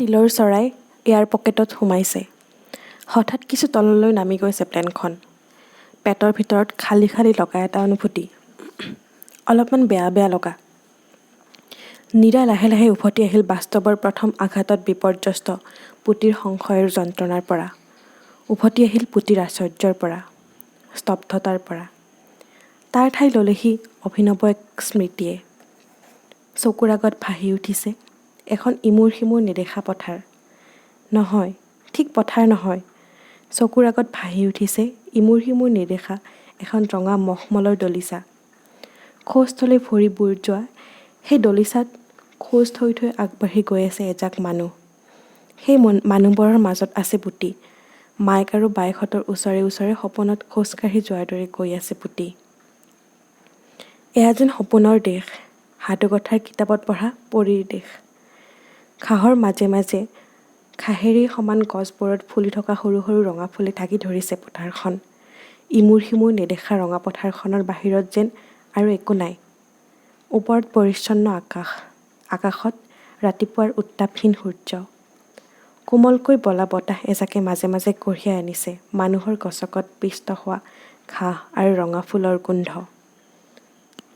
ষ্টীলৰ চৰাই এয়াৰ পকেটত সোমাইছে। হঠাৎ কিছু তললৈ নামি গৈছে প্লেনখন। পেটৰ ভিতৰত খালী খালী লগা এটা অনুভূতি, অলপমান বেয়া বেয়া লগা। নীৰা লাহে লাহে উভতি আহিল বাস্তৱৰ প্ৰথম আঘাতত বিপৰ্যস্ত পুতিৰ সংশয়ৰ যন্ত্ৰণাৰ পৰা। উভতি আহিল পুতিৰ আশ্চৰ্যৰ পৰা, স্তব্ধতাৰ পৰা। তাৰ ঠাই ল'লেহি অভিনৱ এক স্মৃতিয়ে। চকুৰ আগত ভাহি উঠিছে এখন ইমূৰ সিমূৰ নেদেখা পথাৰ। নহয়, ঠিক পথাৰ নহয়। চকুৰ আগত ভাহি উঠিছে ইমূৰ সিমূৰ নেদেখা এখন ৰঙা মখমলৰ দলিচা। খোজ থলে ভৰি বুৰ যোৱা সেই দলিচাত খোজ থৈ থৈ আগবাঢ়ি গৈ আছে এজাক মানুহ। সেই মানুহবোৰৰ মাজত আছে পুতি। মাইক আৰু বাইকহঁতৰ ওচৰে ওচৰে সপোনত খোজকাঢ়ি যোৱাৰ দৰে গৈ আছে পুতি। এয়া যেন সপোনৰ দেশ, সাধুকথাৰ কিতাপত পঢ়া পৰীৰ দেশ। ঘাঁহৰ মাজে মাজে ঘাঁহেৰে সমান গছবোৰত ফুলি থকা সৰু সৰু ৰঙা ফুলে ঢাকি ধৰিছে পথাৰখন। ইমূৰ সিমূৰ নেদেখা ৰঙা পথাৰখনৰ বাহিৰত যেন আৰু একো নাই। ওপৰত পৰিচ্ছন্ন আকাশ, আকাশত ৰাতিপুৱাৰ উত্তাপহীন সূৰ্য। কোমলকৈ বলা বতাহ এজাকে মাজে মাজে কঢ়িয়াই আনিছে মানুহৰ গছকত পিষ্ট হোৱা ঘাঁহ আৰু ৰঙা ফুলৰ গোন্ধ।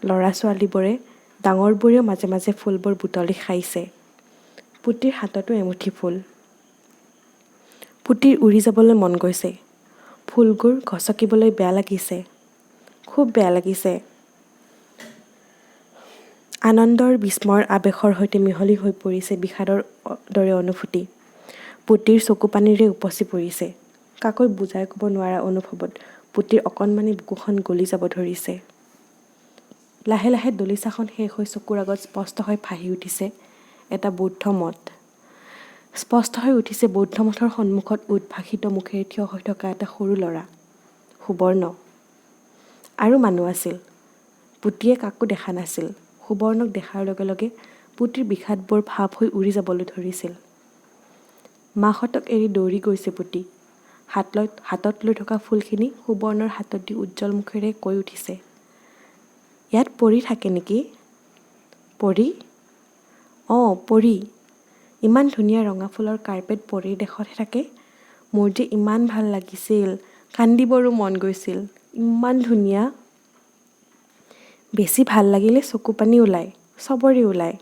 ল'ৰা ছোৱালীবোৰে ডাঙৰবোৰেও মাজে মাজে ফুলবোৰ বুটলি খাইছে। পুতিৰ হাততো এমুঠি ফুল। পুতিৰ উৰি যাবলৈ মন গৈছে। ফুলবোৰ গছকিবলৈ বেয়া লাগিছে, খুব বেয়া লাগিছে। আনন্দৰ বিস্ময়ৰ আৱেশৰ সৈতে মিহলি হৈ পৰিছে বিষাদৰ দৰে অনুভূতি। পুতিৰ চকু পানীৰে উপচি পৰিছে। কাকৈ বুজাই ক'ব নোৱাৰা অনুভৱত পুতিৰ অকণমানি বুকুখন গলি যাব ধৰিছে। লাহে লাহে দলিচাখন শেষ হৈ চকুৰ আগত স্পষ্ট হৈ ভাহি উঠিছে এটা বৌদ্ধ মঠ। স্পষ্ট হৈ উঠিছে বৌদ্ধ মঠৰ সন্মুখত উদ্ভাসিত মুখেৰে থিয় হৈ থকা এটা সৰু ল'ৰা, সুবৰ্ণ। আৰু মানুহ আছিল। পুতিয়ে কাকো দেখা নাছিল। সুবৰ্ণক দেখাৰ লগে লগে পুতিৰ বিষাদবোৰ ভাৱ হৈ উৰি যাবলৈ ধৰিছিল। মাকহঁতক এৰি দৌৰি গৈছে পুতি। হাতত লৈ থকা ফুলখিনি সুবৰ্ণৰ হাতত দি উজ্জ্বল মুখেৰে কৈ উঠিছে, ইয়াত পৰী থাকে নেকি? পৰী? অঁ, পৰী। ইমান ধুনীয়া ৰঙা ফুলৰ কাৰ্পেট পৰীৰ দেশতহে থাকে। মোৰ যে ইমান ভাল লাগিছিল, কান্দিবৰো মন গৈছিল, ইমান ধুনীয়া। বেছি ভাল লাগিলে চকু পানী ওলায়, চবৰে ওলায়।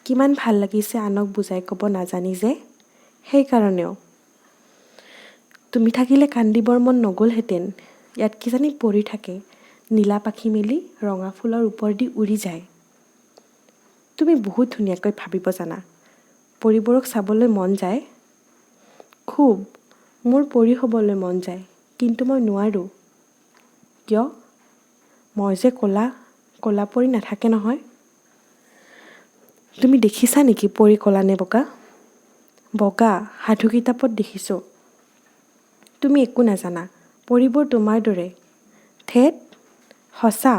কিমান ভাল লাগিছে আনক বুজাই ক'ব নাজানি যে, সেইকাৰণেও। তুমি থাকিলে কান্দিবৰ মন নগ'লহেঁতেন। ইয়াত কিজানি পৰী থাকে, নীলা পাখি মেলি ৰঙা ফুলৰ ওপৰেদি উৰি যায়। তুমি বহুত ধুনীয়াকৈ ভাবিব জানা। পৰীবোৰক চাবলৈ মন যায়। খুব, মোৰ পৰী হ'বলৈ মন যায়, কিন্তু মই নোৱাৰোঁ। কিয়? মই যে ক'লা পৰী নাথাকে নহয়। তুমি দেখিছা নেকি পৰী ক'লা নে বগা? বগা, সাধু কিতাপত দেখিছোঁ। তুমি একো নাজানা, পৰীবোৰ তোমাৰ দৰে। ধেৎ, সঁচা।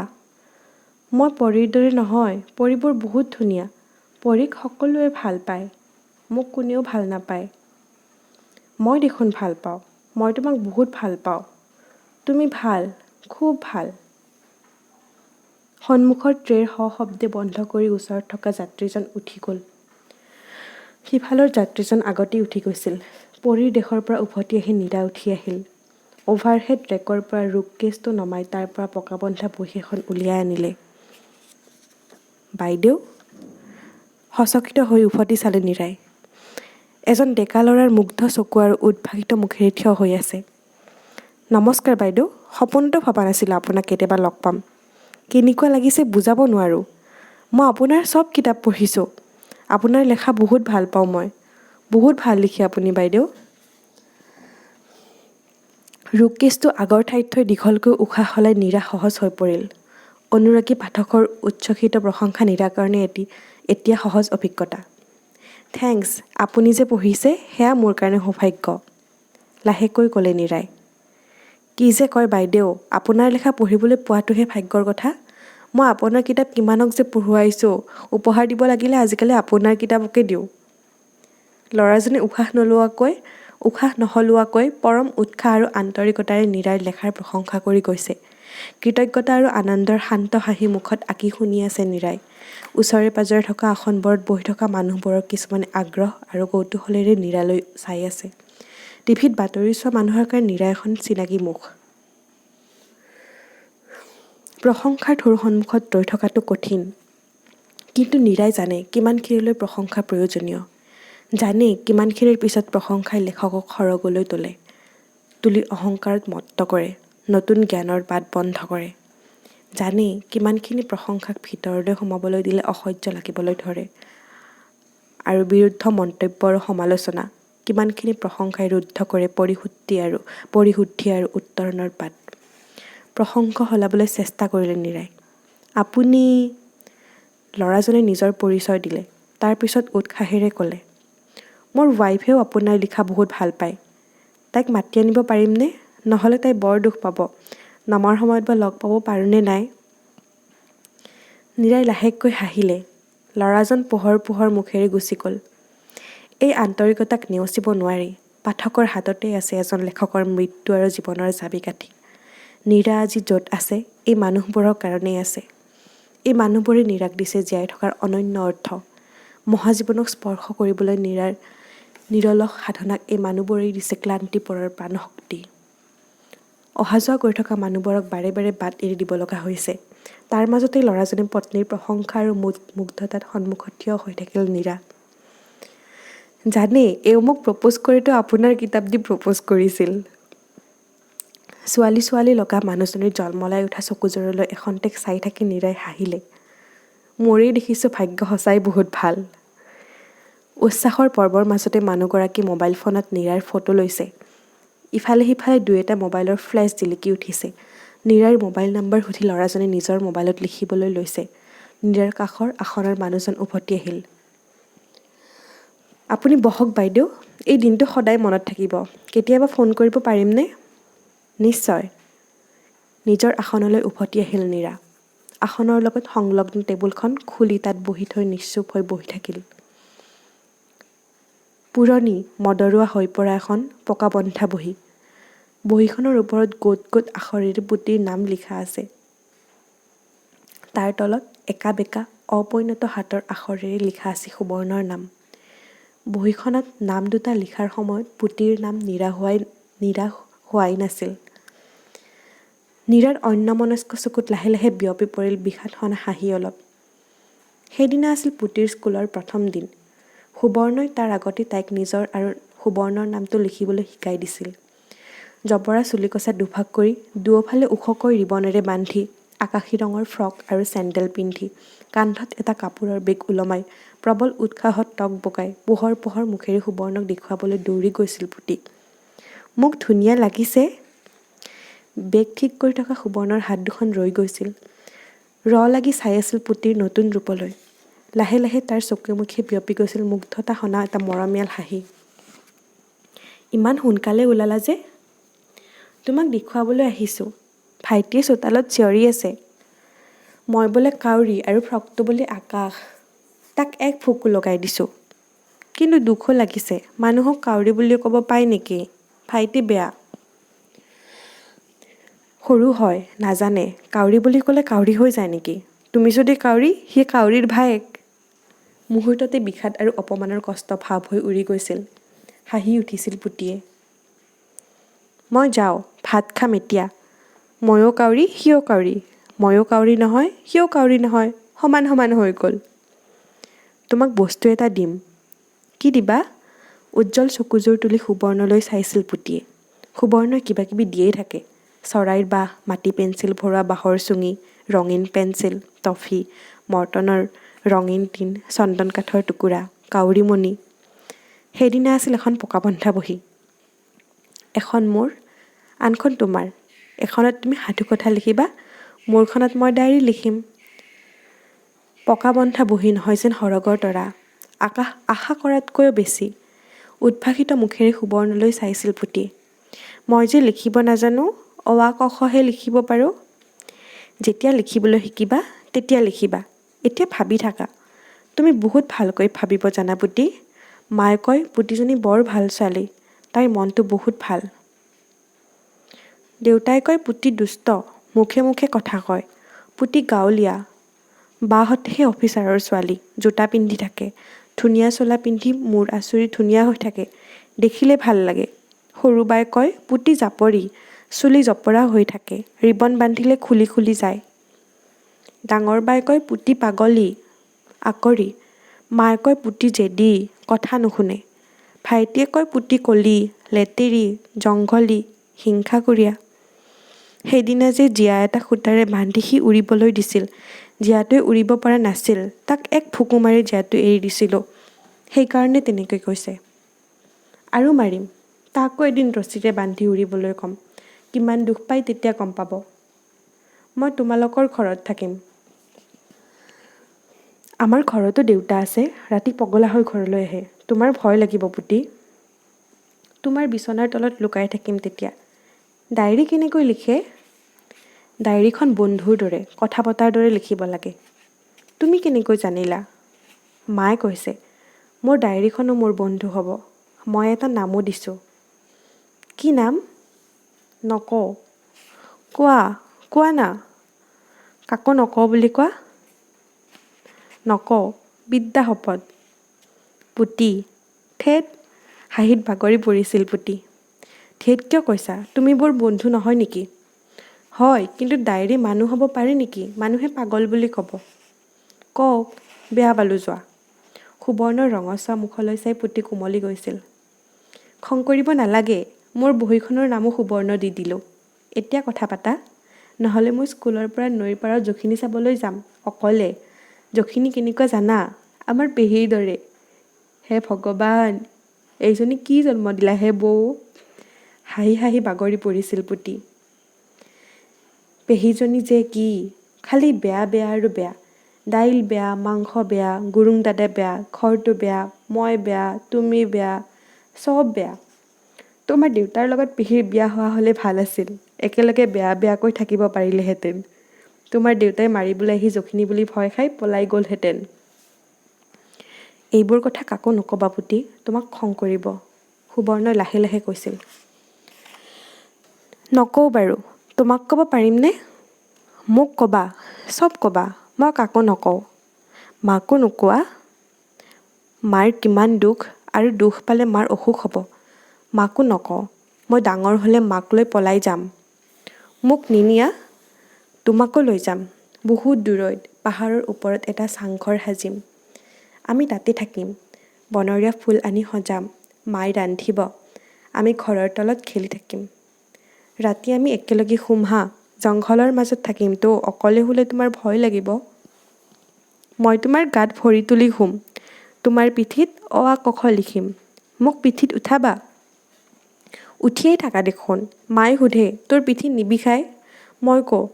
মই পৰীৰ দৰে নহয়, পৰীবোৰ বহুত ধুনীয়া। পৰীক সকলোৱে ভাল পায়, মোক কোনেও ভাল নাপায়। মই দেখোন ভাল পাওঁ, মই তোমাক বহুত ভাল পাওঁ। তুমি ভাল, খুব ভাল। সন্মুখৰ ট্ৰেৰ সশব্দে বন্ধ কৰি ওচৰত থকা যাত্ৰীজন উঠি গ'ল। সিফালৰ যাত্ৰীজন আগতেই উঠি গৈছিল। পৰীৰ দেশৰ পৰা উভতি আহি নীৰা উঠি আহিল। অভাৰহেড ৰেকৰ পৰা ৰোগ কেছটো নমাই তাৰ পৰা পকাবন্ধা বহী এখন উলিয়াই আনিলে। বাইদেউ? সচকিত হৈ উভতি চালে নীৰাই। এজন ডেকা ল'ৰাৰ মুগ্ধ চকু আৰু উদ্ভাসিত মুখেৰে থিয় হৈ আছে। নমস্কাৰ বাইদেউ, সপোনতো ভবা নাছিলোঁ আপোনাক কেতিয়াবা লগ পাম। কেনেকুৱা লাগিছে বুজাব নোৱাৰোঁ। মই আপোনাৰ চব কিতাপ পঢ়িছোঁ। আপোনাৰ লেখা বহুত ভাল পাওঁ মই। বহুত ভাল লিখে আপুনি বাইদেউ। ৰোগ কেছটো আগৰ ঠাইত থৈ দীঘলকৈ উশাহ সলাই নীৰা সহজ হৈ পৰিল। অনুৰাগী পাঠকৰ উচ্ছ্বসিত প্ৰশংসা নীৰাৰ কাৰণে এতিয়া সহজ অভিজ্ঞতা। থেংকছ, আপুনি যে পঢ়িছে সেয়া মোৰ কাৰণে সৌভাগ্য, লাহেকৈ ক'লে নীৰাই। কি যে কয় বাইদেউ, আপোনাৰ লেখা পঢ়িবলৈ পোৱাটোহে ভাগ্যৰ কথা। মই আপোনাৰ কিতাপ কিমানক যে পঢ়ুৱাইছোঁ, উপহাৰ দিব লাগিলে আজিকালি আপোনাৰ কিতাপকে দিওঁ। ল'ৰাজনে উশাহ নহলোৱাকৈ পৰম উৎসাহ আৰু আন্তৰিকতাৰে নীৰাৰ লেখাৰ প্ৰশংসা কৰি গৈছে। কৃতজ্ঞতা আৰু আনন্দৰ শান্ত হাঁহি মুখত আঁকি শুনি আছে নীৰাই। ওচৰে পাজৰে থকা আসনবোৰত বহি থকা মানুহবোৰৰ কিছুমানে আগ্ৰহ আৰু কৌতূহলেৰে নীৰালৈ চাই আছে। টিভিত বাতৰি চোৱা মানুহৰ কাৰণে নীৰা এখন চিনাকি মুখ। প্ৰশংসাৰ ঢৌৰ সন্মুখত ৰৈ থকাটো কঠিন, কিন্তু নীৰাই জানে কিমানখিনিলৈ প্ৰশংসা প্ৰয়োজনীয়। জানে কিমানখিনিৰ পিছত প্ৰশংসাই লেখকক সৰগলৈ তুলি অহংকাৰত মত্ত কৰে, নতুন জ্ঞানৰ বাট বন্ধ কৰে। জানে কিমানখিনি প্ৰশংসাক ভিতৰলৈ সোমাবলৈ দিলে অসহ্য লাগিবলৈ ধৰে, আৰু বিৰুদ্ধ মন্তব্য আৰু সমালোচনা কিমানখিনি প্ৰশংসাই ৰুদ্ধ কৰে পৰিশুদ্ধি আৰু উত্তৰণৰ বাট। প্ৰশংসা সলাবলৈ চেষ্টা কৰিলে নীৰাই। আপুনি? ল'ৰাজনে নিজৰ পৰিচয় দিলে। তাৰপিছত উৎসাহেৰে ক'লে, মোৰ ৱাইফেও আপোনাৰ লিখা বহুত ভাল পায়। তাইক মাতি আনিব পাৰিমনে? নহ'লে তাই বৰ দুখ পাব। নমাৰ সময়ত বা লগ পাব পাৰোঁনে নাই? নীৰাই লাহেকৈ হাঁহিলে। ল'ৰাজন পোহৰ মুখেৰে গুচি গ'ল। এই আন্তৰিকতাক নেওচিব নোৱাৰি। পাঠকৰ হাততেই আছে এজন লেখকৰ মৃত্যু আৰু জীৱনৰ চাবিকাঠি। নীৰা আজি য'ত আছে, এই মানুহবোৰৰ কাৰণেই আছে। এই মানুহবোৰে নীৰাক দিছে জীয়াই থকাৰ অনন্য অৰ্থ। মহাজীৱনক স্পৰ্শ কৰিবলৈ নীৰাৰ নিৰলস সাধনাক এই মানুহবোৰেই দিছে ক্লান্তি পৰৰ প্ৰাণশক্তি। অহা যোৱা কৰি থকা মানুহবোৰক বাৰে বাৰে বাট এৰি দিব লগা হৈছে। তাৰ মাজতেই ল'ৰাজনে পত্নীৰ প্ৰশংসা আৰু মুগ্ধতাত সন্মুখত থিয় হৈ থাকিল নীৰা। জানে, এওঁ মোক প্ৰপ'জ কৰোঁতে আপোনাৰ কিতাপ দি প্ৰপ'জ কৰিছিল। ছোৱালী লগা মানুহজনীৰ জলমলাই উঠা চকুযোৰলৈ এখন্তেক চাই থাকি নীৰাই হাঁহিলে। মোৰেই দেখিছোঁ ভাগ্য সঁচাই বহুত ভাল। উচ্ছ্বাসৰ পৰ্বৰ মাজতে মানুহগৰাকী মোবাইল ফোনত নীৰাৰ ফটো লৈছে। ইফালে সিফালে দুই এটা মোবাইলৰ ফ্লেছ জিলিকি উঠিছে। নীৰাৰ মোবাইল নম্বৰ সুধি ল'ৰাজনে নিজৰ মোবাইলত লিখিবলৈ লৈছে। নীৰাৰ কাষৰ আসনৰ মানুহজন উভতি আহিল। আপুনি বহক বাইদেউ, এই দিনটো সদায় মনত থাকিব। কেতিয়াবা ফোন কৰিব পাৰিমনে? নিশ্চয়। নিজৰ আসনলৈ উভতি আহিল নীৰা। আসনৰ লগত সংলগ্ন টেবুলখন খুলি তাত বহি থৈ নিশ্চুপ হৈ বহি থাকিল। পুৰণি মদৰুৱা হৈ পৰা এখন পকা বন্ধা বহী। বহীখনৰ ওপৰত গোট গোট আখৰেৰে পুতিৰ নাম লিখা আছে। তাৰ তলত একা বেকা অপৰিণত হাতৰ আখৰেৰে লিখা আছে সুবৰ্ণৰ নাম। বহীখনত নাম দুটা লিখাৰ সময়ত পুতিৰ নাম নীৰা হোৱাই নাছিল। নীৰাৰ অন্যমনস্ক চকুত লাহে লাহে বিয়পি পৰিল বিষাদসনা হাঁহি অলপ। সেইদিনা আছিল পুতিৰ স্কুলৰ প্ৰথম দিন। সুবৰ্ণই তাৰ আগতে তাইক নিজৰ আৰু সুবৰ্ণৰ নামটো লিখিবলৈ শিকাই দিছিল। জবৰা চুলিকচা দুভাগ কৰি দুয়োফালে ওখকৈ ৰিবনেৰে বান্ধি, আকাশী ৰঙৰ ফ্ৰক আৰু চেণ্ডেল পিন্ধি, কান্ধত এটা কাপোৰৰ বেগ ওলমাই, প্ৰবল উৎসাহত টকবকাই পোহৰ মুখেৰে সুবৰ্ণক দেখুৱাবলৈ দৌৰি গৈছিল পুতি। মোক ধুনীয়া লাগিছে। বেগ ঠিক কৰি থকা সুবৰ্ণৰ হাত দুখন ৰৈ গৈছিল। লাগি চাই আছিল পুতিৰ নতুন ৰূপলৈ। লাহে লাহে তাৰ চকুৱে মুখে বিয়পি গৈছিল মুগ্ধতা সনা এটা মৰমীয়াল হাঁহি। ইমান সোনকালে ওলালা যে? তোমাক দেখুৱাবলৈ আহিছোঁ। ভাইটিয়ে চোতালত চিঞৰি আছে। মই বোলে কাউৰী আৰু ফ্ৰকটো বোলে আকাশ। তাক এক ফুকো লগাই দিছোঁ। কিন্তু দুখো লাগিছে, মানুহক কাউৰী বুলিও ক'ব পায় নেকি? ভাইটি বেয়া। সৰু হয়, নাজানে। কাউৰী বুলি ক'লে কাউৰী হৈ যায় নেকি? তুমি যদি কাউৰী, সি কাউৰীৰ ভায়েক। মুহূৰ্ততে বিষাদ আৰু অপমানৰ কষ্ট ভাৱ হৈ উৰি গৈছিল। হাঁহি উঠিছিল পুতিয়ে। মই যাওঁ, ভাত খাম এতিয়া। ময়ো কাউৰী, সিও কাউৰী। ময়ো কাউৰী নহয়, সিও কাউৰী নহয়, সমান হৈ গ'ল। তোমাক বস্তু এটা দিম। কি দিবা? উজ্জ্বল চকুযোৰ তুলি সুবৰ্ণলৈ চাইছিল পুতিয়ে। সুবৰ্ণই কিবা কিবি দিয়েই থাকে। চৰাইৰ বাহ, মাটি পেঞ্চিল ভৰোৱা বাঁহৰ চুঙি, ৰঙীন পেঞ্চিল, টফি, মৰ্টনৰ ৰঙীন টিন, চন্দন কাঠৰ টুকুৰা, কাউৰীমণি। সেইদিনা আছিল এখন পকা বন্ধা বহী। এখন মোৰ, আনখন তোমাৰ। এখনত তুমি সাধুকথা লিখিবা, মোৰখনত মই ডায়েৰী লিখিম। পকা বন্ধা বহী নহয় যেন সৰগৰ তৰা। আশা কৰাতকৈও বেছি। উদ্ভাসিত মুখেৰে সুবৰ্ণলৈ চাইছিল পুতি। মই যে লিখিব নাজানো, অ আ ক খহে লিখিব পাৰোঁ। যেতিয়া লিখিবলৈ শিকিবা, তেতিয়া লিখিবা। এতিয়া ভাবি থাকা। তুমি বহুত ভালকৈ ভাবিব জানা পুতি। মায়ে কয় পুতিজনী বৰ ভাল ছোৱালী, তাইৰ মনটো বহুত ভাল। দেউতাই কয় পুতি দুষ্ট, মুখে মুখে কথা কয়। পুতি গাঁৱলীয়া। বাহঁতেহে অফিচাৰৰ ছোৱালী, জোতা পিন্ধি থাকে, ধুনীয়া চোলা পিন্ধি মূৰ আঁচুৰি ধুনীয়া হৈ থাকে, দেখিলে ভাল লাগে। সৰু বাই কয় পুতি জাপৰি, চুলি জপৰা হৈ থাকে, ৰিবন বান্ধিলে খুলি খুলি যায়। ডাঙৰ বাই কয় পুতি পাগলী, আকৰি। মায়ে কয় পুতি জেদী, কথা নুশুনে। ভাইটিয়ে কয় পুতি কলি, লেতেৰি, জংঘলী, হিংসাকুৰীয়া। সেইদিনা যে জীয়া এটা সূতাৰে বান্ধি সি উৰিবলৈ দিছিল, জীয়াটোৱে উৰিব পৰা নাছিল, তাক এক ফুকু মাৰি জীয়াটো এৰি দিছিলোঁ। সেইকাৰণে তেনেকৈ কৈছে। আৰু মাৰিম, তাকো এদিন ৰছীৰে বান্ধি উৰিবলৈ ক'ম। কিমান দুখ পাই তেতিয়া গম পাব। মই তোমালোকৰ ঘৰত থাকিম। আমাৰ ঘৰতো দেউতা আছে, ৰাতি পগলা হৈ ঘৰলৈ আহে। তোমাৰ ভয় লাগিব পুতি। তোমাৰ বিচনাৰ তলত লুকাই থাকিম তেতিয়া। ডায়েৰী কেনেকৈ লিখে? ডায়েৰীখন বন্ধুৰ দৰে, কথা পতাৰ দৰে লিখিব লাগে। তুমি কেনেকৈ জানিলা? মায়ে কৈছে, মোৰ ডায়েৰীখনো মোৰ বন্ধু হ'ব। মই এটা নামো দিছোঁ। কি নাম? নকওঁ। কোৱা না। কাকো নকওঁ বুলি কোৱা। নকওঁ, বিদ্যা শপত। পুতি। ঠেট, হাঁহিত বাগৰি পৰিছিল পুতি। ঠেট কিয় কৈছা? তুমি বৰ বন্ধু নহয় নেকি? হয়, কিন্তু ডায়েৰী মানুহ হ'ব পাৰে নেকি? মানুহে পাগল বুলি ক'ব। কওক, বেয়া পালোঁ যোৱা। সুবৰ্ণৰ ৰঙচুৱা মুখলৈ চাই পুতি কোমলি গৈছিল। খং কৰিব নালাগে, মোৰ বহীখনৰ নামো সুবৰ্ণ দি দিলোঁ। এতিয়া কথা পাতা, নহ'লে মই স্কুলৰ পৰা নৈৰ পাৰত জখিনী চাবলৈ যাম, অকলে। জখিনী কেনেকুৱা জানা? আমাৰ পেহীৰ দৰে। হে ভগৱান, এইজনী কি জন্ম দিলা হে বৌ? হাঁহি হাঁহি বাগৰি পৰিছিল পুতি। পেহীজনী যে কি, খালি বেয়া আৰু বেয়া। দাইল বেয়া, মাংস বেয়া, গুৰুং দাদা বেয়া, ঘৰটো বেয়া, মই বেয়া, তুমি বেয়া, চব বেয়া। তোমাৰ দেউতাৰ লগত পেহীৰ বিয়া হোৱা হ'লে ভাল আছিল। একেলগে বেয়াকৈ থাকিব পাৰিলেহেঁতেন। তোমাৰ দেউতাই মাৰিবলৈ আহি জখিনী বুলি ভয় খাই পলাই গ'লহেঁতেন। এইবোৰ কথা কাকো নক'বা পুতি, তোমাক খং কৰিব। সুবৰ্ণই লাহে লাহে কৈছিল। নকওঁ বাৰু, তোমাক ক'ব পাৰিমনে? মোক ক'বা, চব ক'বা, মই কাকো নকওঁ। মাকো নোকোৱা? মাৰ কিমান দুখ, আৰু দুখ পালে মাৰ অসুখ হ'ব। মাকো নকওঁ, মই ডাঙৰ হ'লে মাক লৈ পলাই যাম। মোক নিনিয়া? তোমাকো লৈ যাম, বহুত দূৰৈত, পাহাৰৰ ওপৰত এটা চাংঘৰ সাজিম। আমি তাতে থাকিম, বনৰীয়া ফুল আনি সজাম, মায়ে ৰান্ধিব, আমি ঘৰৰ তলত খেলি থাকিম। ৰাতি আমি একেলগে শুম হা, জংঘলৰ মাজত থাকিমতো, অকলে শুলে তোমাৰ ভয় লাগিব। মই তোমাৰ গাত ভৰি তুলি শুম, তোমাৰ পিঠিত অ আ ক খ লিখিম। মোক পিঠিত উঠাবা? উঠিয়েই থাকা দেখোন। মায়ে সোধে, তোৰ পিঠি নিবিষায়? মই কওঁ,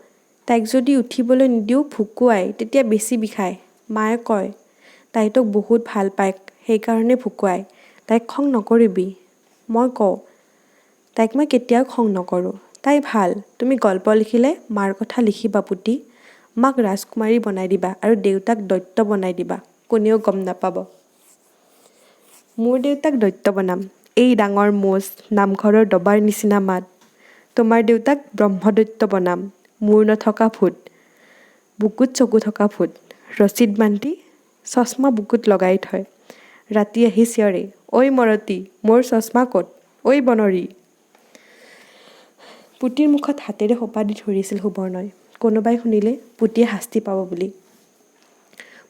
তাইক যদি উঠিবলৈ নিদিওঁ ভুকুৱাই, তেতিয়া বেছি বিষায়। মায়ে কয়, তাই তোক বহুত ভাল পায়, সেইকাৰণে ভুকুৱাই, তাইক খং নকৰিবি। মই কওঁ, তাইক মই কেতিয়াও খং নকৰোঁ, তাই ভাল। তুমি গল্প লিখিলে মাৰ কথা লিখিবা পুতি। মাক ৰাজকুমাৰী বনাই দিবা আৰু দেউতাক দৈত্য বনাই দিবা, কোনেও গম নাপাব। মোৰ দেউতাক দৈত্য বনাম, এই ডাঙৰ মোচ, নামঘৰৰ দবাৰ নিচিনা মাত। তোমাৰ দেউতাক ব্ৰহ্মদৈত্য বনাম, মূৰ নথকা ভূত, বুকুত চকু থকা ভূত, ৰছীত বান্ধি চশমা বুকুত লগাই থয়। ৰাতি আহি চিঞৰে, ঐ মৰতি, মোৰ চশমা ক'ত? ঐ বনৰী। পুতিৰ মুখত হাতেৰে সোপা দি ধৰিছিল সুবৰ্ণই। কোনোবাই শুনিলে পুতিয়ে শাস্তি পাব বুলি।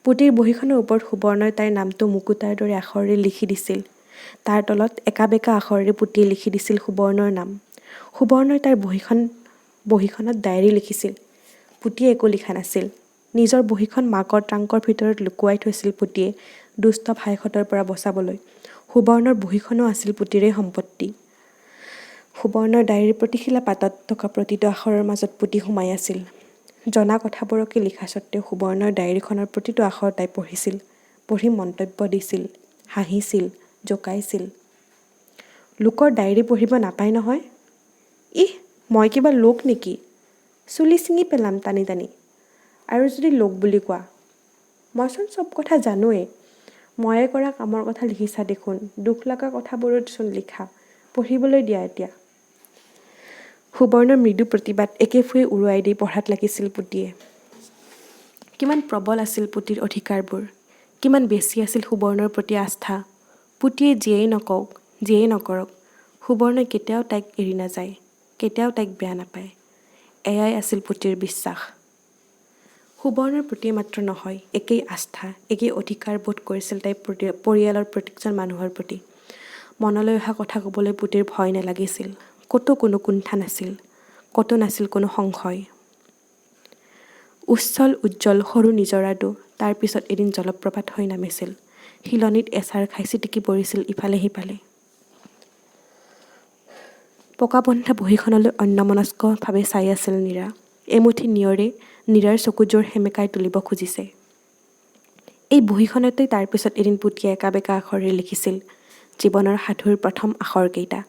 পুতিৰ বহীখনৰ ওপৰত সুবৰ্ণই তাইৰ নামটো মুকুতাৰ দৰে আখৰেৰে লিখি দিছিল। তাৰ তলত একা বেকা আখৰেৰে পুতিয়ে লিখি দিছিল সুবৰ্ণৰ নাম। সুবৰ্ণই তাৰ বহীখনত ডায়েৰী লিখিছিল। পুতিয়ে একো লিখা নাছিল। নিজৰ বহীখন মাকৰ ট্ৰাংকৰ ভিতৰত লুকুৱাই থৈছিল পুতিয়ে, দুষ্ট ভাইহঁতৰ পৰা বচাবলৈ। সুবৰ্ণৰ বহীখনো আছিল পুতিৰে সম্পত্তি। সুবৰ্ণৰ ডায়েৰীৰ প্ৰতিশিলা পাতত থকা প্ৰতিটো আখৰৰ মাজত পুতি সোমাই আছিল। জনা কথাবোৰকে লিখা স্বত্তেও সুবৰ্ণৰ ডায়েৰীখনৰ প্ৰতিটো আখৰ তাই পঢ়িছিল, পঢ়ি মন্তব্য দিছিল, হাঁহিছিল, জোকাইছিল। লোকৰ ডায়েৰী পঢ়িব নাপায় নহয়। ইহ, মই কিবা লোক নেকি? চুলি ছিঙি পেলাম টানি টানি। আৰু যদি লোক বুলি কোৱা, মইচোন চব কথা জানোৱেই। ময়ে কৰা কামৰ কথা লিখিছা দেখোন, দুখ লগা কথাবোৰতচোন লিখা, পঢ়িবলৈ দিয়া এতিয়া। সুবৰ্ণৰ মৃদু প্ৰতিবাদ একেফুৱে উৰুৱাই দি পঢ়াত লাগিছিল পুতিয়ে। কিমান প্ৰবল আছিল পুতিৰ অধিকাৰবোৰ, কিমান বেছি আছিল সুবৰ্ণৰ প্ৰতি আস্থা। পুতিয়ে যিয়েই নকওক, যিয়েই নকৰক, সুবৰ্ণই কেতিয়াও তাইক এৰি নাযায়, কেতিয়াও তাইক বেয়া নাপায়। এয়াই আছিল পুতিৰ বিশ্বাস। সুবৰ্ণৰ প্ৰতি মাত্ৰ নহয়, একেই আস্থা, একেই অধিকাৰ বোধ কৰিছিল তাই পৰিয়ালৰ প্ৰত্যেকজন মানুহৰ প্ৰতি। মনলৈ অহা কথা ক'বলৈ পুতিৰ ভয় নালাগিছিল, ক'তো কোনো কুণ্ঠা নাছিল, ক'তো নাছিল কোনো সংশয়। উচ্ছল উজ্জ্বল সৰু নিজৰাটো তাৰ পিছত এদিন জলপ্ৰপাত হৈ নামিছিল। শিলনিত এচাৰ খাই চিটিকি পৰিছিল ইফালে সিফালে। পকা বন্ধা বহীখনলৈ অন্যমনস্কভাৱে চাই আছিল নীৰা। এমুঠি নিয়ৰে নীৰাৰ চকুযোৰ সেমেকাই তুলিব খুজিছে। এই বহীখনতেই তাৰ পিছত এদিন পুতিয়ে একা বেকা আখৰেৰে লিখিছিল জীৱনৰ সাধুৰ প্ৰথম আখৰকেইটা।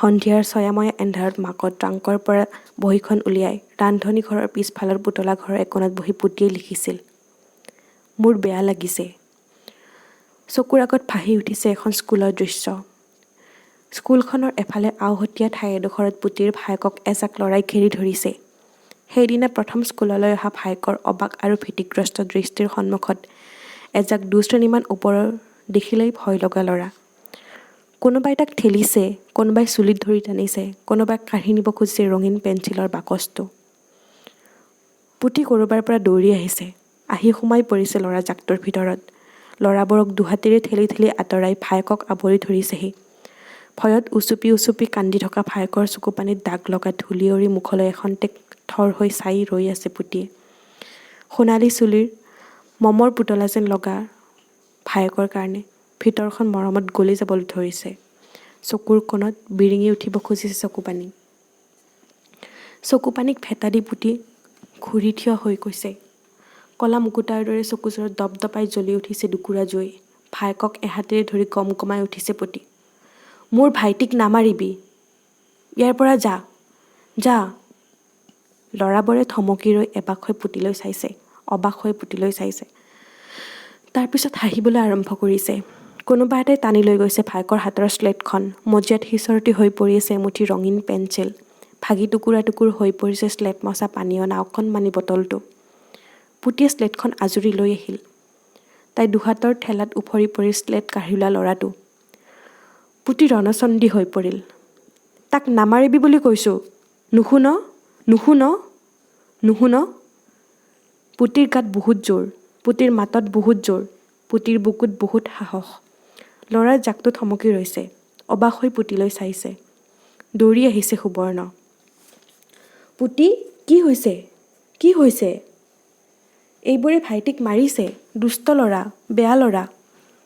সন্ধিয়াৰ ছয়াময়া এন্ধাৰত মাকত ট্ৰাংকৰ পৰা বহীখন উলিয়াই ৰান্ধনী ঘৰৰ পিছফালৰ পুতলা ঘৰৰ একোণত বহি পুতিয়ে লিখিছিল, মোৰ বেয়া লাগিছে। চকুৰ আগত ভাহি উঠিছে এখন স্কুলৰ দৃশ্য। স্কুলখনৰ এফালে আওহতীয়া ঠাই এডোখৰত পুতিৰ ভায়েকক এজাক ল'ৰাই ঘেৰি ধৰিছে। সেইদিনা প্ৰথম স্কুললৈ অহা ভায়েকৰ অবাক আৰু ভীতিগ্ৰস্ত দৃষ্টিৰ সন্মুখত এজাক দুশ্ৰেণীমান ওপৰৰ দেখিলেই ভয় লগা ল'ৰা। কোনোবাই তাক ঠেলিছে, কোনোবাই চুলিত ধৰি টানিছে, কোনোবাই কাঢ়ি নিব খুজিছে ৰঙীন পেঞ্চিলৰ বাকচটো। পুতি ক'ৰবাৰ পৰা দৌৰি আহিছে, আহি সোমাই পৰিছে ল'ৰা জাকটোৰ ভিতৰত। ল'ৰাবোৰক দুহাতেৰে ঠেলি ঠেলি আঁতৰাই ভায়েকক আৱৰি ধৰিছেহি। ভয়ত উচুপি উচুপি কান্দি থকা ভায়েকৰ চকুপানীত দাগ লগা ধূলিয়ৰি মুখলৈ এখন্তেক থৰ হৈ চাই ৰৈ আছে পুতিয়ে। সোণালী চুলিৰ মমৰ পুতলা যেন লগা ভায়েকৰ কাৰণে ভিতৰখন মৰমত গলি যাবলৈ ধৰিছে। চকুৰ কোণত বিৰিঙি উঠিব খুজিছে চকুপানী। চকুপানীক ভেটা দি পুতি ঘূৰি থিয় হৈ কৈছে। কলা মুকুতাৰ দৰে চকুযোৰত দপদপাই জ্বলি উঠিছে দুকুৰা জুই। ভায়েকক এহাতেৰে ধৰি গম গমাই উঠিছে পুতি। মোৰ ভাইটিক নামাৰিবি, ইয়াৰ পৰা যা, যা। ল'ৰাবোৰে থমকি ৰৈ এবাক হৈ পুতিলৈ চাইছে, অবাক হৈ পুতিলৈ চাইছে। তাৰপিছত হাঁহিবলৈ আৰম্ভ কৰিছে। কোনোবা এটাই টানি লৈ গৈছে ভায়েকৰ হাতৰ শ্লেটখন। মজিয়াত সিঁচৰতি হৈ পৰি আছে এমুঠি ৰঙীন পেঞ্চিল। ভাগি টুকুৰা টুকুৰ হৈ পৰিছে শ্লেট মচা পানী অনা অকণমানি বটলটো। পুতিয়ে শ্লেটখন আজুৰি লৈ আহিল। তাই দুহাতৰ ঠেলাত উফৰি পৰি শ্লেট কাঢ়ি লোৱা ল'ৰাটো। পুতি ৰণচণ্ডী হৈ পৰিল। তাক নামাৰিবি বুলি কৈছোঁ, নুশুন, নুশুন, নুশুন। পুতিৰ গাত বহুত জোৰ, পুতিৰ মাতত বহুত জোৰ, পুতিৰ বুকুত বহুত সাহস। ল'ৰাৰ জাকটো থমকি ৰৈছে, অবাক হৈ পুতিলৈ চাইছে। দৌৰি আহিছে সুবৰ্ণ। পুতি, কি হৈছে, কি হৈছে? এইবোৰে ভাইটিক মাৰিছে, দুষ্ট ল'ৰা, বেয়া ল'ৰা।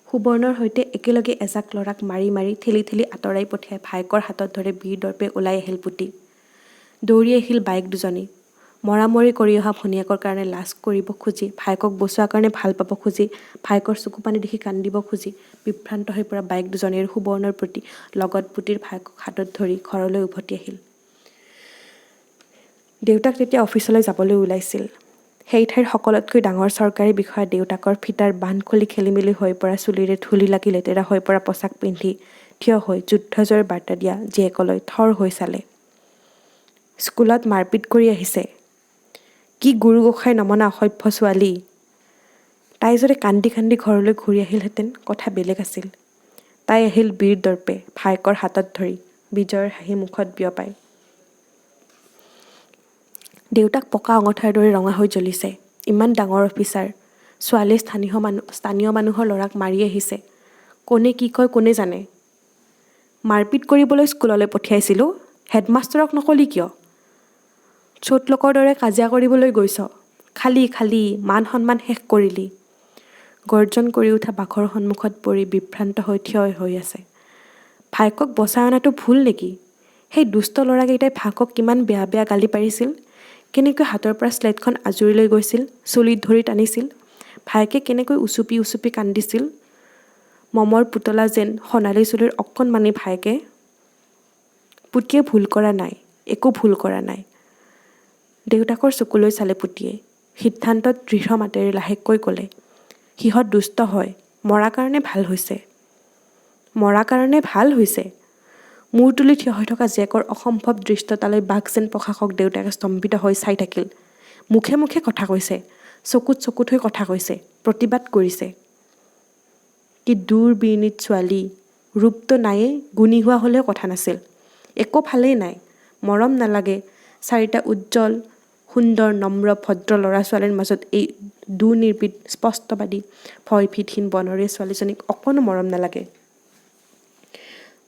সুবৰ্ণৰ সৈতে একেলগে এজাক ল'ৰাক মাৰি মাৰি ঠেলি ঠেলি আঁতৰাই পঠিয়াই ভায়েকৰ হাতত ধৰি বীৰ দৰ্পে ওলাই আহিল পুতি। দৌৰি আহিল বায়েক দুজনী। মৰামৰি কৰি অহা ভনীয়েকৰ কাৰণে লাজ কৰিব খুজি, ভায়েকক বচোৱাৰ কাৰণে ভাল পাব খুজি, ভায়েকৰ চকুপানী দেখি কান্দিব খুজি বিভ্ৰান্ত হৈ পৰা বায়েক দুজনীৰ সুবৰ্ণৰ প্ৰতি লগত পুতিৰ ভায়েকক হাতত ধৰি ঘৰলৈ উভতি আহিল। দেউতাক তেতিয়া অফিচলৈ যাবলৈ ওলাইছিল। সেই ঠাইৰ সকলোতকৈ ডাঙৰ চৰকাৰী বিষয়া দেউতাকৰ ফিটাৰ বান্ধ খুলি খেলিমেলি হৈ পৰা চুলিৰে ধূলি লাগি লেতেৰা হৈ পৰা পোছাক পিন্ধি থিয় হৈ যুদ্ধজয়ৰ বাৰ্তা দিয়া জীয়েকলৈ থৰ হৈ চালে। স্কুলত মাৰপিট কৰি আহিছে, কি গুৰু গোসাঁই নমনা অসভ্য ছোৱালী। তাই যদি কান্দি কান্দি ঘৰলৈ ঘূৰি আহিলহেঁতেন কথা বেলেগ আছিল। তাই আহিল বীৰ দৰ্পে ভায়েকৰ হাতত ধৰি, বিজয়ৰ হাঁহি মুখত বিয়পাই। দেউতাক পকা অঙঠাৰ দৰে ৰঙা হৈ জ্বলিছে। ইমান ডাঙৰ অফিচাৰ, ছোৱালীয়ে স্থানীয় মানুহৰ ল'ৰাক মাৰি আহিছে। কোনে কি কয় কোনে জানে। মাৰপিট কৰিবলৈ স্কুললৈ পঠিয়াইছিলোঁ, হেডমাষ্টৰক নকলি কিয়? চোট লোকৰ দৰে কাজিয়া কৰিবলৈ গৈছ, খালি খালি মান সন্মান শেষ কৰিলি। গৰ্জন কৰি উঠা বাঘৰ সন্মুখত পৰি বিভ্ৰান্ত হৈ থিয় হৈ আছে। ভায়েকক বচাই অনাটো ভুল নেকি? সেই দুষ্ট ল'ৰাকেইটাই ভায়েকক কিমান বেয়া বেয়া গালি পাৰিছিল, কেনেকৈ হাতৰ পৰা শ্লেটখন আজুৰি লৈ গৈছিল, চুলিত ধৰি টানিছিল, ভায়েকে কেনেকৈ উচুপি উচুপি কান্দিছিল। মমৰ পুতলা যেন সোণালী চুলিৰ অকণমানি ভায়েকে। পুতিয়ে ভুল কৰা নাই, একো ভুল কৰা নাই। দেউতাকৰ চকুলৈ চালে পুতিয়ে। সিদ্ধান্তত দৃঢ় মাতেৰে লাহেকৈ ক'লে, সিহঁত দুষ্ট হয়, মৰা কাৰণে ভাল হৈছে, মৰা কাৰণে ভাল হৈছে। মূৰ তুলি থিয় হৈ থকা জীয়েকৰ অসম্ভৱ দৃষ্টতালৈ বাঘ যেন প্ৰশাসক দেউতাকে স্তম্ভিত হৈ চাই থাকিল। মুখে মুখে কথা কৈছে, চকুত চকুত হৈ কথা কৈছে, প্ৰতিবাদ কৰিছে। কি দূৰবীণীত ছোৱালী, ৰূপটো নায়ে, গুণী হোৱা হ'লেও কথা নাছিল। একো ভালেই নাই, মৰম নালাগে। 4টা উজ্জ্বল, সুন্দৰ, নম্ৰ, ভদ্ৰ ল'ৰা ছোৱালীৰ মাজত এই দুৰ্নিৰ্ভীক, স্পষ্টবাদী, ভয়ভীতহীন বনৰীয়া ছোৱালীজনীক অকণো মৰম নালাগে।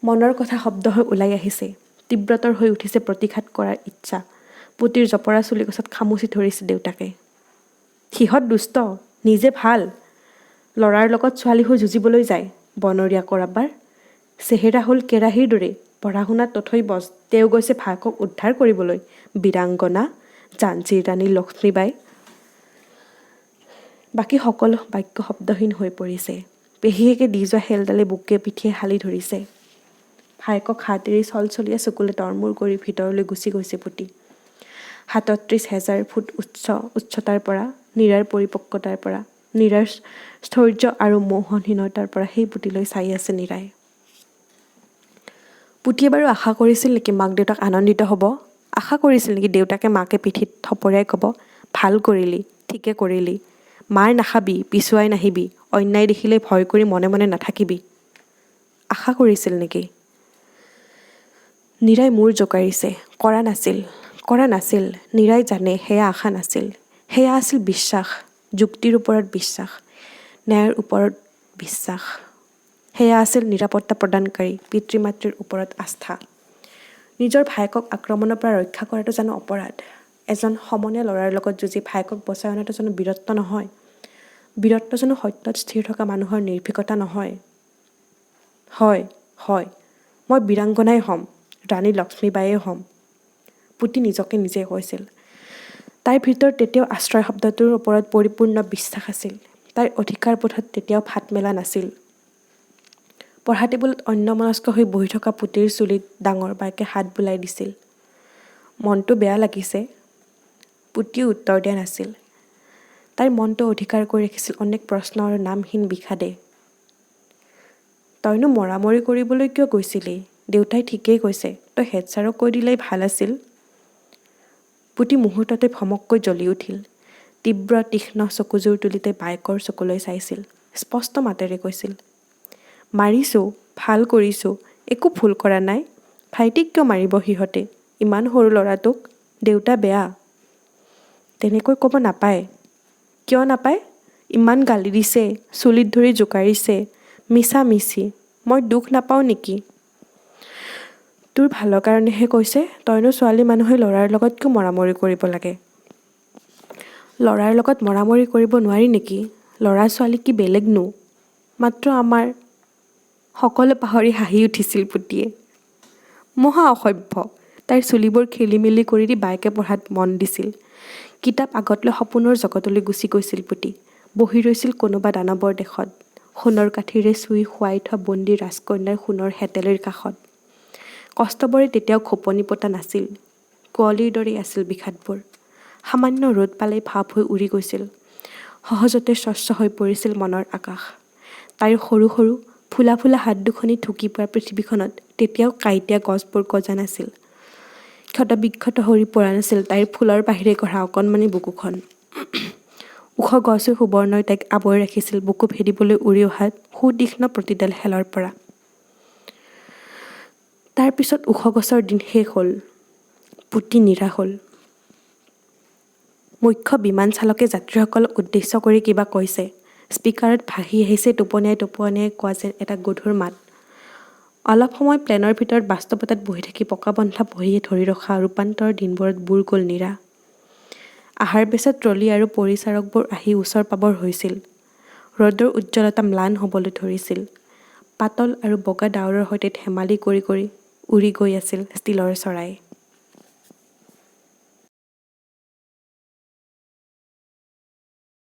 মনৰ কথা শব্দ হৈ ওলাই আহিছে। তীব্ৰতৰ হৈ উঠিছে প্ৰতিঘাত কৰাৰ ইচ্ছা। পুতিৰ জপৰা চুলিকোছাত খামুচি ধৰিছে দেউতাকে। সিহঁত দুষ্ট, নিজে ভাল। ল'ৰাৰ লগত ছোৱালী হৈ যুঁজিবলৈ যায়, বনৰীয়া কৰাবাৰ। চেহেৰা হ'ল কেৰাহীৰ দৰে, পঢ়া শুনাত তথৈবচ। তেওঁ গৈছে ভায়েকক উদ্ধাৰ কৰিবলৈ। বীৰাংগনা, ঝান্সীৰ ৰাণী লক্ষ্মীবাই। বাকী সকলো বাক্য শব্দহীন হৈ পৰিছে। পেহীয়েকে দি যোৱা হেলডালে বুকে পিঠিয়ে হালি ধৰিছে। ভায়েকক হাত এৰি চলচলীয়া চকুলে তৰমূৰ কৰি ভিতৰলৈ গুচি গৈছে পুতি। হাতত 30,000 ফুট উচ্চতাৰ পৰা, নীৰাৰ পৰিপক্কতাৰ পৰা, নীৰাৰ স্থৈৰ্য আৰু মোহনহীনতাৰ পৰা সেই পুতিলৈ চাই আছে নীৰাই। পুতিয়ে বাৰু আশা কৰিছিল নেকি মাক দেউতাক আনন্দিত হ'ব? আশা কৰিছিল নেকি দেউতাকে মাকে পিঠিত থপৰিয়াই ক'ব, ভাল কৰিলি, ঠিকে কৰিলি, মাৰ নাখাবি, পিছুৱাই নাহিবি, অন্যায় দেখিলে ভয় কৰি মনে মনে নাথাকিবি? আশা কৰিছিল নেকি? নীৰাই মূৰ জোকাৰিছে। কৰা নাছিল। নীৰাই জানে সেয়া আশা নাছিল। সেয়া আছিল বিশ্বাস, যুক্তিৰ ওপৰত বিশ্বাস, ন্যায়ৰ ওপৰত বিশ্বাস। সেয়া আছিল নিৰাপত্তা প্ৰদানকাৰী পিতৃ মাতৃৰ ওপৰত আস্থা। নিজৰ ভায়েকক আক্ৰমণৰ পৰা ৰক্ষা কৰাটো জানো অপৰাধ? এজন সমনীয়া ল'ৰাৰ লগত যুঁজি ভায়েকক বচাই অনাটো জানো বীৰত্ব নহয়? বীৰত্ব জানো সত্যত স্থিৰ থকা মানুহৰ নিৰ্ভীকতা নহয়? হয়, মই বীৰাংগনাই হ'ম, ৰাণী লক্ষ্মীবাইয়ে হ'ম, পুতি নিজকে নিজে কৈছিল। তাইৰ ভিতৰত তেতিয়াও আশ্ৰয় শব্দটোৰ ওপৰত পৰিপূৰ্ণ বিশ্বাস আছিল। তাইৰ অধিকাৰবোধত তেতিয়াও ফাট মেলা নাছিল। পঢ়া টেবুলত অন্যমনস্ক হৈ বহি থকা পুতিৰ চুলিত ডাঙৰ বায়েকে হাত বুলাই দিছিল। মনটো বেয়া লাগিছে। পুতিও উত্তৰ দিয়া নাছিল। তাইৰ মনটো অধিকাৰ কৰি ৰাখিছিল অনেক প্ৰশ্ন আৰু নামহীন বিষাদে। তইনো মৰামৰি কৰিবলৈ কিয় গৈছিলি? দেউতাই ঠিকেই কৈছে, তই হেড ছাৰক কৈ দিলেই ভাল আছিল। পুতি মুহূৰ্ততে ভমককৈ জ্বলি উঠিল। তীব্ৰ তীক্ষ্ণ চকুযোৰ তুলি তাই বায়েকৰ চকুলৈ চাইছিল। স্পষ্ট মাতেৰে কৈছিল, মাৰিছোঁ, ভাল কৰিছোঁ, একো ভুল কৰা নাই। ভাইটিক কিয় মাৰিব সিহঁতে? ইমান সৰু ল'ৰাটোক? দেউতা বেয়া। তেনেকৈ ক'ব নাপায়। কিয় নাপায়? ইমান গালি দিছে, চুলিত ধৰি জোকাৰিছে, মিছামিছি। মই দুখ নাপাওঁ নেকি? তোৰ ভালৰ কাৰণেহে কৈছে। তইনো ছোৱালী মানুহে ল'ৰাৰ লগত কিয় মৰামৰি কৰিব লাগে? ল'ৰাৰ লগত মৰামৰি কৰিব নোৱাৰি নেকি? ল'ৰা ছোৱালী কি বেলেগনো? মাত্ৰ আমাৰ। সকলো পাহৰি হাঁহি উঠিছিল পুতিয়ে। মহা অসভ্য। তাইৰ চুলিবোৰ খেলিমেলি কৰি দি বায়েকে পঢ়াত মন দিছিল। কিতাপ আগত লৈ সপোনৰ জগতলৈ গুচি গৈছিল পুতি। বহি ৰৈছিল কোনোবা দানৱৰ দেশত, সোণৰ কাঠিৰে চুই শুৱাই থোৱা বন্দী ৰাজকন্যাৰ সোণৰ হেতেলিৰ কাষত। কষ্টবোৰে তেতিয়াও খোপনি পতা নাছিল। কুঁৱলীৰ দৰেই আছিল বিষাদবোৰ। সামান্য ৰ'দ পালেই ভাৱ হৈ উৰি গৈছিল। সহজতে স্বচ্ছ হৈ পৰিছিল মনৰ আকাশ। তাইৰ সৰু সৰু ফুলা ফুলা হাত দুখনি ঢুকি পোৱা পৃথিৱীখনত তেতিয়াও কাঁইটীয়া গছবোৰ গজা নাছিল। ক্ষতবিক্ষত হৈ পৰা নাছিল তাইৰ ফুলৰ বাহিৰে গঢ়া অকণমানি বুকুখন। ওখ গছ হৈ সুবৰ্ণই তাইক আৱৰি ৰাখিছিল বুকু ভেদিবলৈ উৰি অহা সুতীক্ষ্ণ প্ৰতিডাল শেলৰ পৰা। তাৰ পিছত ওখ গছৰ দিন শেষ হ'ল। পুতি নিৰাশ হ'ল। মুখ্য বিমান চালকে যাত্ৰীসকলক উদ্দেশ্য কৰি কিবা কৈছে। স্পিকাৰত ভাহি আহিছে টোপনিয়াই টোপনিয়াই কোৱা যেন এটা গধুৰ মাত। অলপ সময় প্লেনৰ ভিতৰত বাস্তৱতাত বহি থাকি পকাবন্ধা বহিয়ে ধৰি ৰখা ৰূপান্তৰৰ দিনবোৰত বুৰ গ'ল নীৰা। আহাৰ পিছত ট্ৰলি আৰু পৰিচাৰকবোৰ আহি ওচৰ পাবৰ হৈছিল। ৰ'দৰ উজ্জ্বলতা ম্লান হ'বলৈ ধৰিছিল। পাতল আৰু বগা ডাৱৰৰ সৈতে ধেমালি কৰি কৰি উৰি গৈ আছিল ষ্টীলৰ চৰাই।